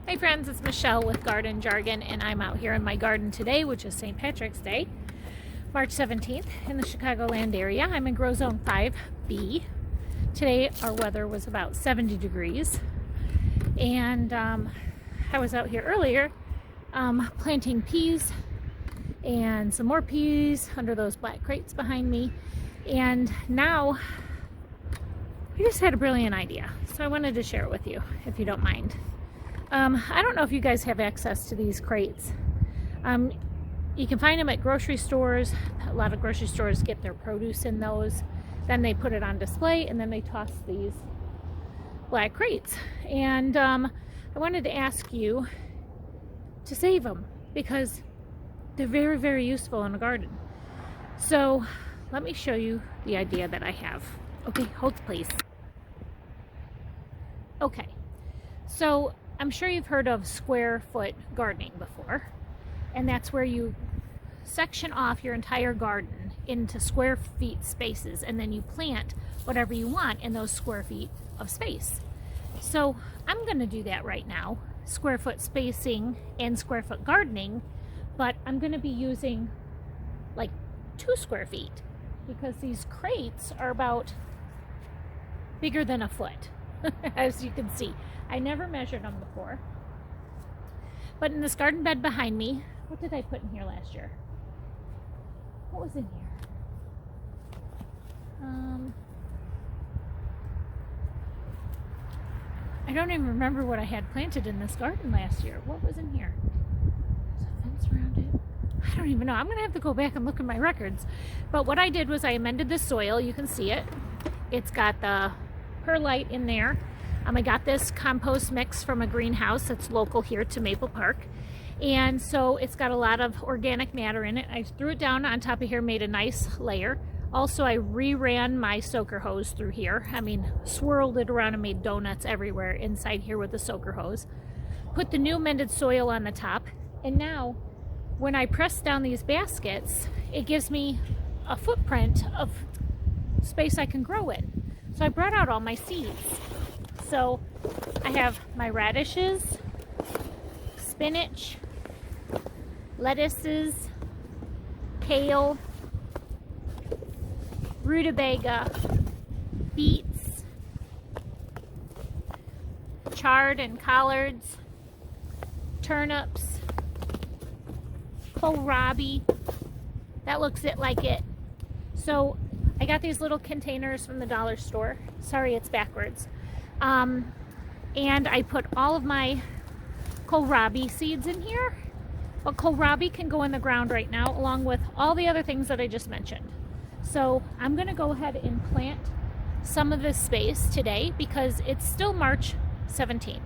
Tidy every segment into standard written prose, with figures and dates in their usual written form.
Hey friends, it's Michelle with Garden Jargon, and I'm out here in my garden today, which is St. Patrick's Day, March 17th in the Chicagoland area. I'm in Grow Zone 5B. Today our weather was about 70 degrees, and I was out here earlier planting peas and some more peas under those black crates behind me, and now I just had a brilliant idea, so I wanted to share it with you, if you don't mind. I don't know if you guys have access to these crates. You can find them at grocery stores. A lot of grocery stores get their produce in those. Then they put it on display, and then they toss these black crates. And I wanted to ask you to save them because they're very, very useful in a garden. So let me show you the idea that I have. Okay, hold please. Okay, so I'm sure you've heard of square foot gardening before, and that's where you section off your entire garden into square feet spaces, and then you plant whatever you want in those square feet of space. So I'm going to do that right now, square foot spacing and square foot gardening, but I'm going to be using like 2 square feet because these crates are about bigger than a foot. As you can see, I never measured them before. But in this garden bed behind me, what did I put in here last year? What was in here? I don't even remember what I had planted in this garden last year. What was in here? There's a fence around it. I don't even know. I'm going to have to go back and look at my records. But what I did was I amended the soil. You can see it. It's got the perlite in there. I got this compost mix from a greenhouse that's local here to Maple Park, and so it's got a lot of organic matter in it. I threw it down on top of here, made a nice layer. Also, I re-ran my soaker hose through here. Swirled it around and made donuts everywhere inside here with the soaker hose. Put the new amended soil on the top, and now when I press down these baskets, it gives me a footprint of space I can grow in. So I brought out all my seeds. So I have my radishes, spinach, lettuces, kale, rutabaga, beets, chard and collards, turnips, kohlrabi. That looks like it. So I got these little containers from the dollar store. Sorry, it's backwards. And I put all of my kohlrabi seeds in here. But kohlrabi can go in the ground right now, along with all the other things that I just mentioned. So I'm going to go ahead and plant some of this space today because it's still March 17th.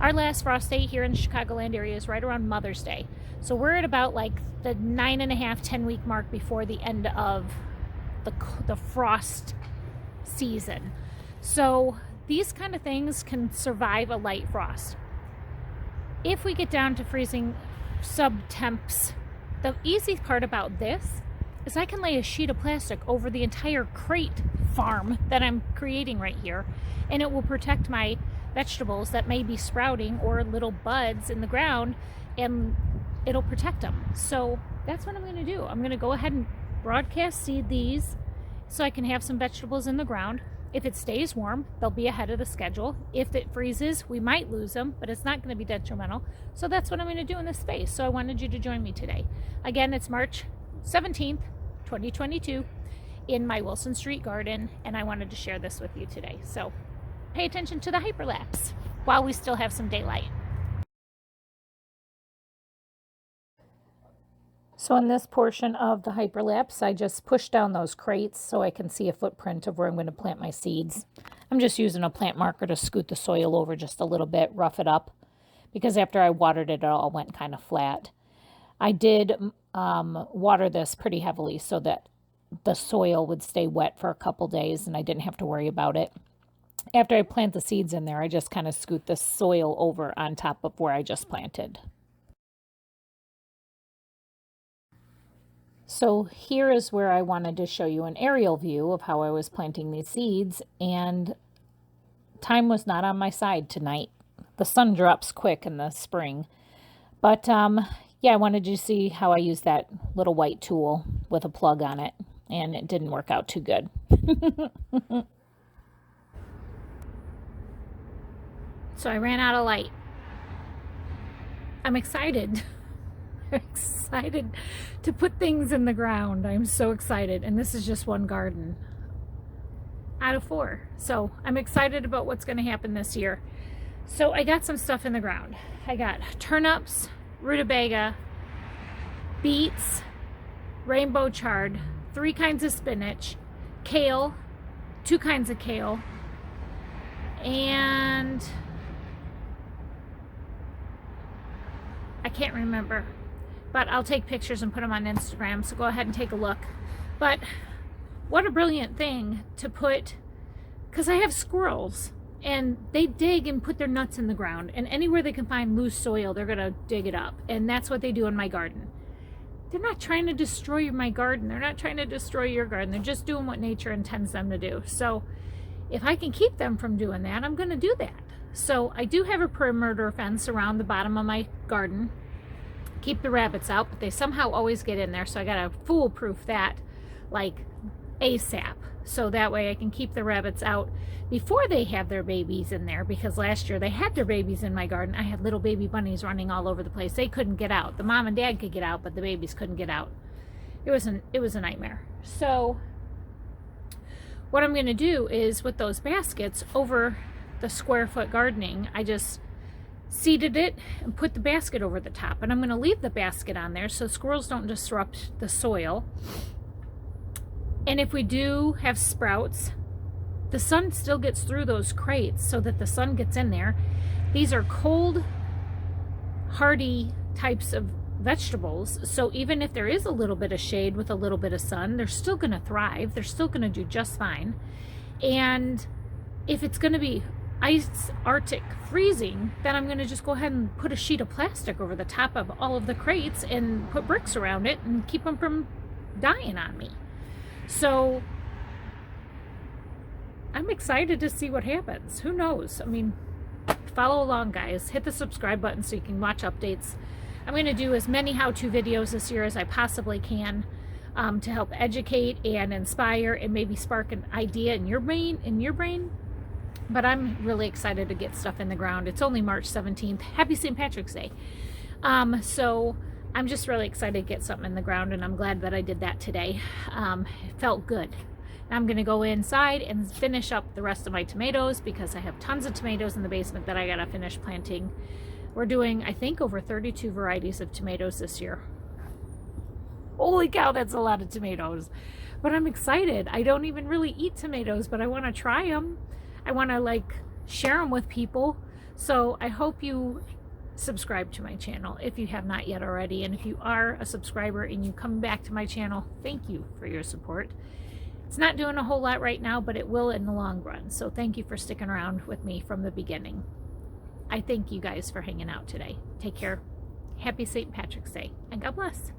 Our last frost day here in the Chicagoland area is right around Mother's Day. So we're at about like the 9.5, 10-week mark before the end of the frost season. So these kind of things can survive a light frost. If we get down to freezing sub-temps, the easy part about this is I can lay a sheet of plastic over the entire crate farm that I'm creating right here, and it will protect my vegetables that may be sprouting or little buds in the ground, and it'll protect them. So that's what I'm going to do. I'm going to go ahead and broadcast seed these so I can have some vegetables in the ground. If it stays warm, they'll be ahead of the schedule. If it freezes, we might lose them, but it's not going to be detrimental. So that's what I'm going to do in this space. So I wanted you to join me today. Again, it's March 17th, 2022 in my Wilson Street garden, and I wanted to share this with you today. So pay attention to the hyperlapse while we still have some daylight. So in this portion of the hyperlapse, I just push down those crates so I can see a footprint of where I'm going to plant my seeds. I'm just using a plant marker to scoot the soil over just a little bit, rough it up, because after I watered it, it all went kind of flat. I did water this pretty heavily so that the soil would stay wet for a couple days and I didn't have to worry about it. After I plant the seeds in there, I just kind of scoot the soil over on top of where I just planted. So here is where I wanted to show you an aerial view of how I was planting these seeds, and time was not on my side tonight. the sun drops quick in the spring. But yeah, I wanted you to see how I use that little white tool with a plug on it, and it didn't work out too good. So I ran out of light. I'm excited. I'm excited to put things in the ground. I'm so excited. And this is just one garden out of 4. So I'm excited about what's going to happen this year. So I got some stuff in the ground. I got turnips, rutabaga, beets, rainbow chard, 3 kinds of spinach, kale, 2 kinds of kale, and I can't remember, but I'll take pictures and put them on Instagram, so go ahead and take a look. But what a brilliant thing to put, because I have squirrels, and they dig and put their nuts in the ground, and anywhere they can find loose soil, they're gonna dig it up, and that's what they do in my garden. They're not trying to destroy my garden. They're not trying to destroy your garden. They're just doing what nature intends them to do. So if I can keep them from doing that, I'm gonna do that. So I do have a perimeter fence around the bottom of my garden. Keep the rabbits out, but they somehow always get in there. So I gotta foolproof that like ASAP. So that way I can keep the rabbits out before they have their babies in there, because last year they had their babies in my garden. I had little baby bunnies running all over the place. They couldn't get out. The mom and dad could get out, but the babies couldn't get out. It was a nightmare. So what I'm gonna do is, with those baskets over the square foot gardening, I just seeded it and put the basket over the top, and I'm going to leave the basket on there so squirrels don't disrupt the soil. And if we do have sprouts, the sun still gets through those crates so that the sun gets in there. These are cold, hardy types of vegetables, so even if there is a little bit of shade with a little bit of sun, they're still going to thrive. They're still going to do just fine. And if it's going to be ice Arctic freezing, then I'm going to just go ahead and put a sheet of plastic over the top of all of the crates and put bricks around it and keep them from dying on me. So I'm excited to see what happens. Who knows? I mean, follow along, guys. Hit the subscribe button so you can watch updates. I'm going to do as many how-to videos this year as I possibly can to help educate and inspire and maybe spark an idea in your brain. But I'm really excited to get stuff in the ground. It's only March 17th. Happy St. Patrick's Day. So I'm just really excited to get something in the ground, and I'm glad that I did that today. It felt good. I'm going to go inside and finish up the rest of my tomatoes, because I have tons of tomatoes in the basement that I got to finish planting. We're doing, I think, over 32 varieties of tomatoes this year. Holy cow, that's a lot of tomatoes. But I'm excited. I don't even really eat tomatoes, but I want to try them. I want to share them with people. So I hope you subscribe to my channel if you have not yet already. And if you are a subscriber and you come back to my channel, thank you for your support. It's not doing a whole lot right now, but it will in the long run. So thank you for sticking around with me from the beginning. I thank you guys for hanging out today. Take care. Happy St. Patrick's Day, and God bless.